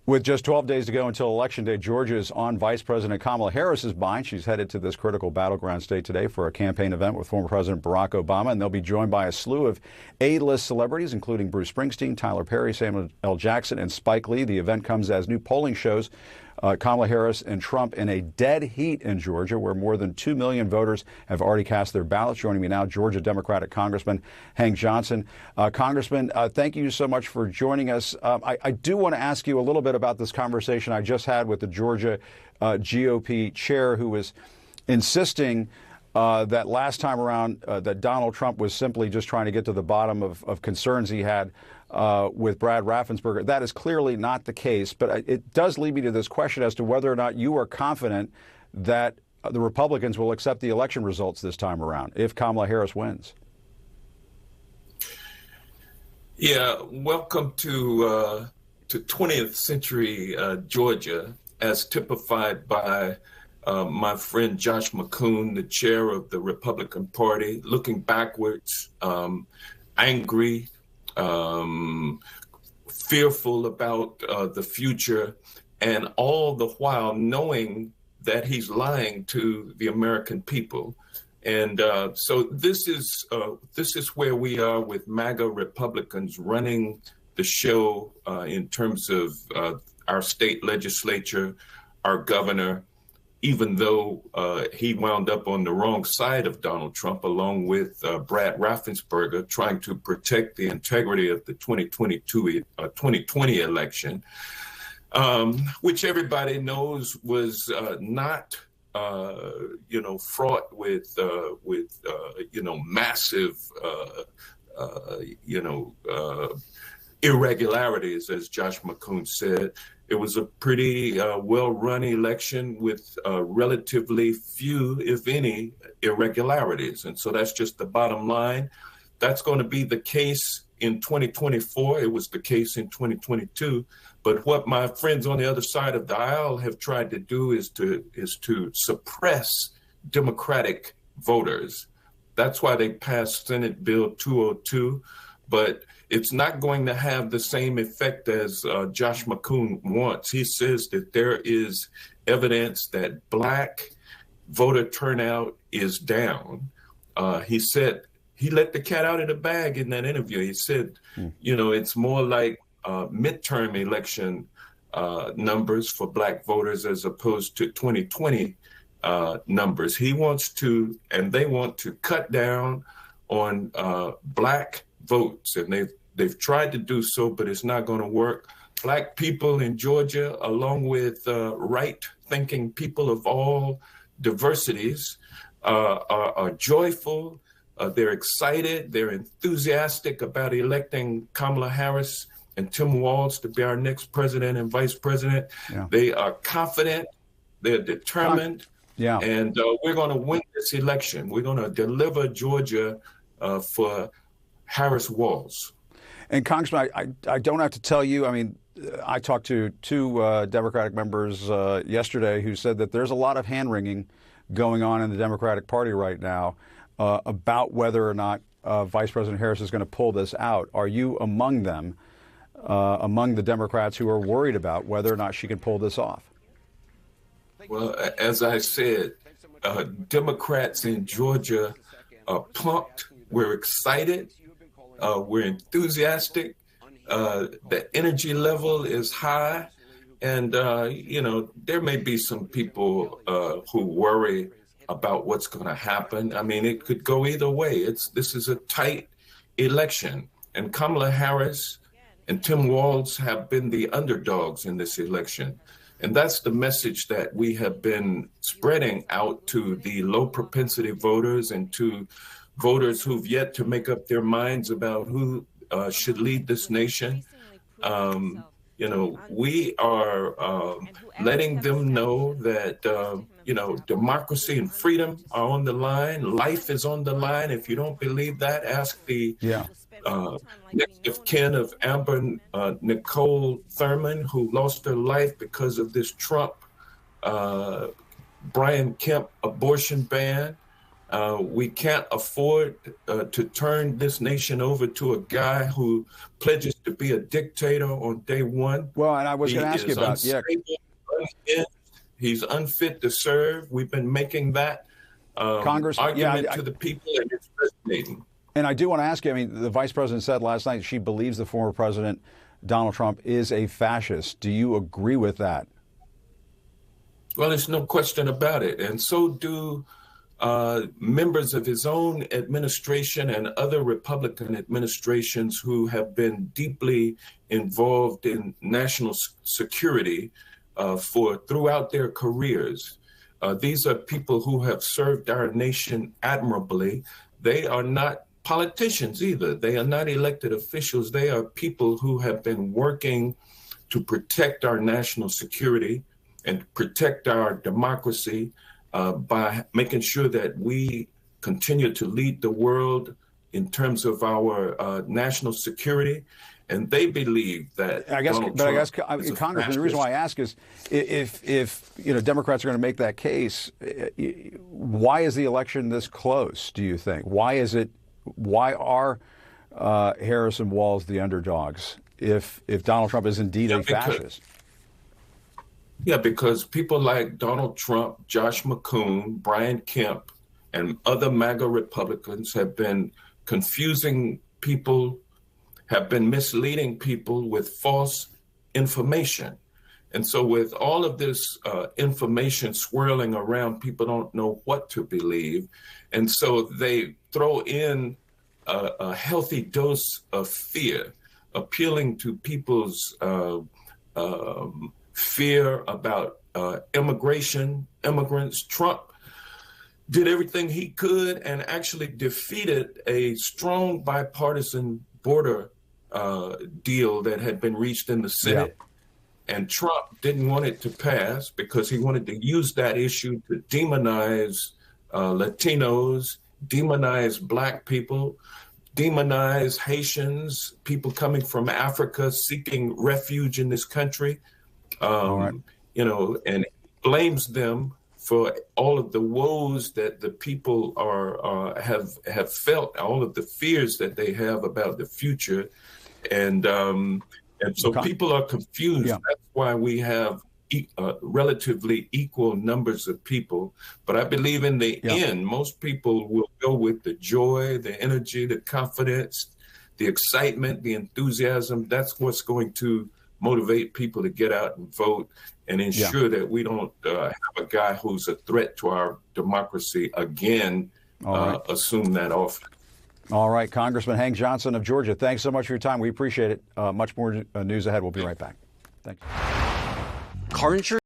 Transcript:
With just 12 days to go until Election Day, Georgia is on Vice President Kamala Harris's mind. She's headed to this critical battleground state today for a campaign event with former President Barack Obama, and they'll be joined by a slew of A-list celebrities, including Bruce Springsteen, Tyler Perry, Samuel L. Jackson, and Spike Lee. The event comes as new polling shows Kamala Harris and Trump in a dead heat in Georgia, where more than 2 million voters have already cast their ballots. Joining me now, Georgia Democratic Congressman Hank Johnson. Congressman, thank you so much for joining us. I do want to ask you a little bit about this conversation I just had with the Georgia GOP chair, who was insisting that last time around that Donald Trump was simply just trying to get to the bottom of concerns he had with Brad Raffensperger. That is clearly not the case, but it does lead me to this question as to whether or not you are confident that the Republicans will accept the election results this time around if Kamala Harris wins. Yeah, welcome to 20th century Georgia, as typified by my friend Josh McCoon, the chair of the Republican Party, looking backwards, angry, fearful about the future, and all the while knowing that he's lying to the American people. And so this is where we are with MAGA Republicans running the show in terms of our state legislature, our governor, even though he wound up on the wrong side of Donald Trump, along with Brad Raffensperger, trying to protect the integrity of the 2020 election, which everybody knows was not, fraught with massive, irregularities, as Josh McCoon said. It was a pretty well-run election with relatively few, if any, irregularities. And so that's just the bottom line. That's going to be the case in 2024. It was the case in 2022. But what my friends on the other side of the aisle have tried to do is to suppress Democratic voters. That's why they passed Senate Bill 202. But it's not going to have the same effect as Josh McCoon wants. He says that there is evidence that Black voter turnout is down. He said he let the cat out of the bag in that interview. He said, it's more like midterm election numbers for Black voters as opposed to 2020 numbers. He wants to, and they want to cut down on Black votes, and they've tried to do so, but it's not going to work. Black people in Georgia, along with right-thinking people of all diversities, are joyful. They're excited. They're enthusiastic about electing Kamala Harris and Tim Walz to be our next president and vice president. Yeah. They are confident. They're determined. Yeah. And we're going to win this election. We're going to deliver Georgia for Harris Walz. And Congressman, I don't have to tell you, I mean, I talked to two Democratic members yesterday who said that there's a lot of hand-wringing going on in the Democratic Party right now about whether or not Vice President Harris is going to pull this out. Are you among them, among the Democrats who are worried about whether or not she can pull this off? Well, as I said, Democrats in Georgia are pumped. We're excited. We're enthusiastic. The energy level is high. And, there may be some people who worry about what's going to happen. I mean, it could go either way. This is a tight election. And Kamala Harris and Tim Walz have been the underdogs in this election. And that's the message that we have been spreading out to the low propensity voters and to voters who've yet to make up their minds about who should lead this nation. We are letting them know that, democracy and freedom are on the line. Life is on the line. If you don't believe that, ask the next of kin of Amber Nicole Thurman, who lost her life because of this Trump Brian Kemp abortion ban. We can't afford to turn this nation over to a guy who pledges to be a dictator on day one. Well, and I was going to ask you about, He's unfit to serve. We've been making that argument to the people, and it's fascinating. And I do want to ask you, I mean, the vice president said last night she believes the former president, Donald Trump, is a fascist. Do you agree with that? Well, there's no question about it. And so do members of his own administration and other Republican administrations who have been deeply involved in national security throughout their careers. These are people who have served our nation admirably. They are not politicians either. They are not elected officials. They are people who have been working to protect our national security and protect our democracy by making sure that we continue to lead the world in terms of our national security. And they believe that Congressman, the reason why I ask is if Democrats are going to make that case, why is the election this close, do you think? Why are Harris and Walz the underdogs if Donald Trump is indeed a fascist? Yeah, because people like Donald Trump, Josh McCoon, Brian Kemp, and other MAGA Republicans have been confusing people, have been misleading people with false information. And so with all of this information swirling around, people don't know what to believe. And so they throw in a healthy dose of fear, appealing to people's fear about immigrants. Trump did everything he could and actually defeated a strong bipartisan border deal that had been reached in the Senate. Yeah. And Trump didn't want it to pass because he wanted to use that issue to demonize Latinos, demonize Black people, demonize Haitians, people coming from Africa seeking refuge in this country. And he blames them for all of the woes that the people have felt, all of the fears that they have about the future, and so people are confused. Yeah. That's why we have relatively equal numbers of people. But I believe in the end, most people will go with the joy, the energy, the confidence, the excitement, the enthusiasm. That's what's going to motivate people to get out and vote and ensure that we don't have a guy who's a threat to our democracy again assume that office. All right, Congressman Hank Johnson of Georgia, thanks so much for your time. We appreciate it. Much more news ahead. We'll be right back. Thanks. Car insurance.